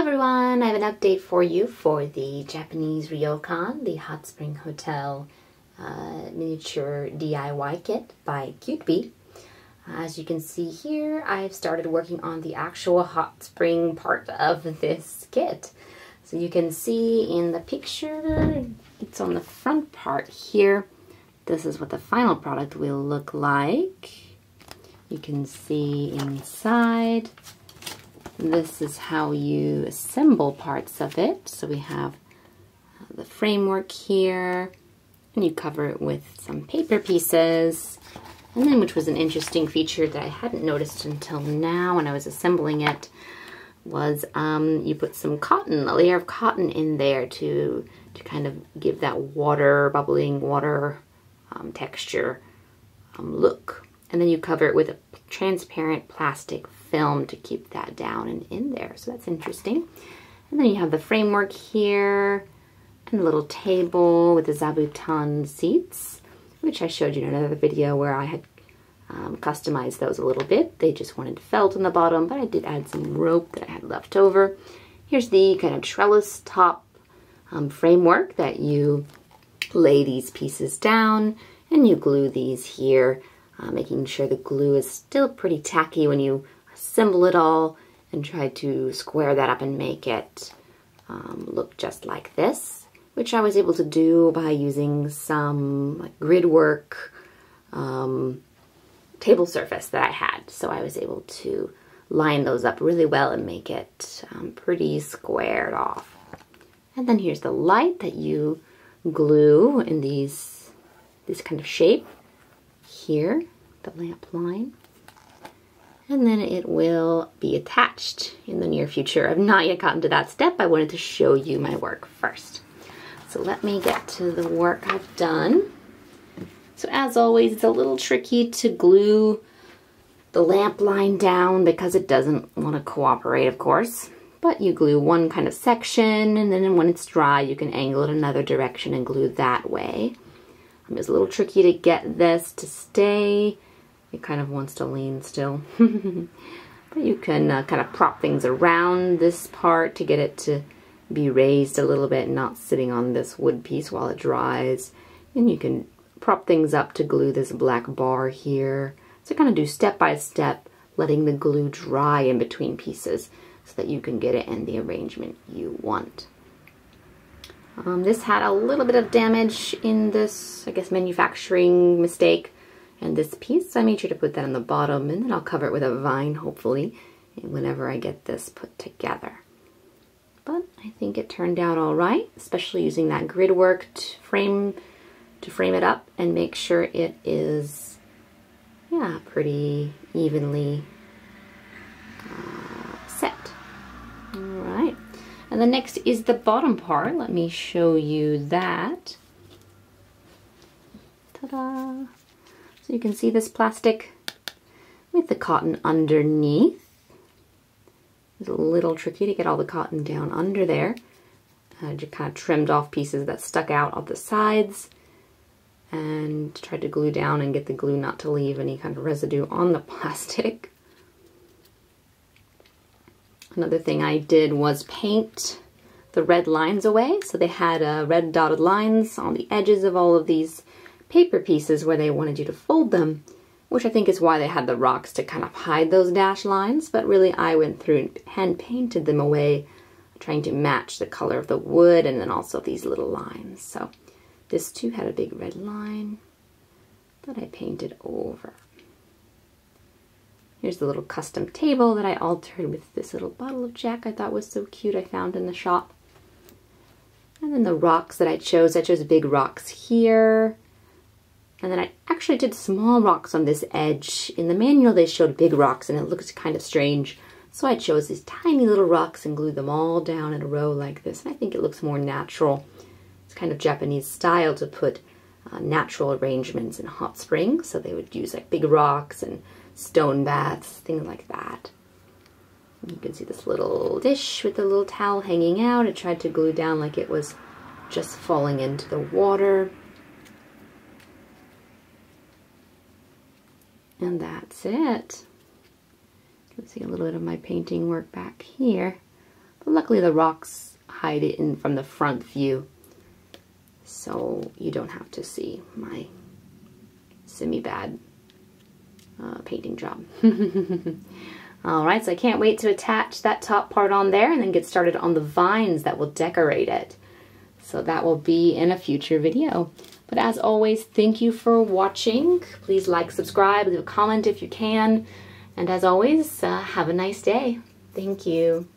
everyone, I have an update for you for the Japanese Ryokan, the Hotspring Hotel miniature DIY kit by CuteBee. As you can see here, I've started working on the actual hot spring part of this kit. So you can see in the picture, it's on the front part here. This is what the final product will look like. You can see inside. This is how you assemble parts of it. So we have the framework here, and you cover it with some paper pieces. And then, which was an interesting feature that I hadn't noticed until now when I was assembling it, was you put some cotton, a layer of cotton in there to kind of give that water, bubbling water texture look. And then you cover it with a transparent plastic film to keep that down and in there. So that's interesting. And then you have the framework here and a little table with the zabuton seats, which I showed you in another video where I had customized those a little bit. They just wanted felt on the bottom, but I did add some rope that I had left over. Here's the kind of trellis top framework that you lay these pieces down and you glue these here, making sure the glue is still pretty tacky when you assemble it all, and try to square that up and make it look just like this, which I was able to do by using some like grid work table surface that I had. So I was able to line those up really well and make it pretty squared off. And then here's the light that you glue in this kind of shape here, the lamp line. And then it will be attached in the near future. I've not yet gotten to that step. I wanted to show you my work first. So let me get to the work I've done. So as always, it's a little tricky to glue the lamp line down because it doesn't want to cooperate, of course. But you glue one kind of section, and then when it's dry, you can angle it another direction and glue that way. It's a little tricky to get this to stay. It kind of wants to lean still. But you can kind of prop things around this part to get it to be raised a little bit and not sitting on this wood piece while it dries. And you can prop things up to glue this black bar here. So kind of do step by step, letting the glue dry in between pieces so that you can get it in the arrangement you want. This had a little bit of damage in this, I guess, manufacturing mistake and this piece. So I made sure to put that on the bottom, and then I'll cover it with a vine, hopefully, whenever I get this put together. But I think it turned out all right, especially using that grid work to frame it up and make sure it is, yeah, pretty evenly set. All right. And the next is the bottom part. Let me show you that. Ta-da! So you can see this plastic with the cotton underneath. It's a little tricky to get all the cotton down under there. I just kind of trimmed off pieces that stuck out of the sides and tried to glue down and get the glue not to leave any kind of residue on the plastic. Another thing I did was paint the red lines away. So they had red dotted lines on the edges of all of these paper pieces where they wanted you to fold them, which I think is why they had the rocks to kind of hide those dash lines. But really I went through and hand painted them away, trying to match the color of the wood and then also these little lines. So this too had a big red line that I painted over. Here's the little custom table that I altered with this little bottle of Jack I thought was so cute I found in the shop. And then the rocks that I chose big rocks here. And then I actually did small rocks on this edge. In the manual they showed big rocks and it looked kind of strange. So I chose these tiny little rocks and glued them all down in a row like this. And I think it looks more natural. It's kind of Japanese style to put natural arrangements in hot springs. So they would use like big rocks and stone baths, things like that. And you can see this little dish with the little towel hanging out. I tried to glue down like it was just falling into the water. And that's it. You can see a little bit of my painting work back here. But luckily the rocks hide it in from the front view, so you don't have to see my semi-bad painting job. Alright, so I can't wait to attach that top part on there and then get started on the vines that will decorate it. So that will be in a future video. But as always, thank you for watching. Please like, subscribe, leave a comment if you can. And as always, have a nice day. Thank you.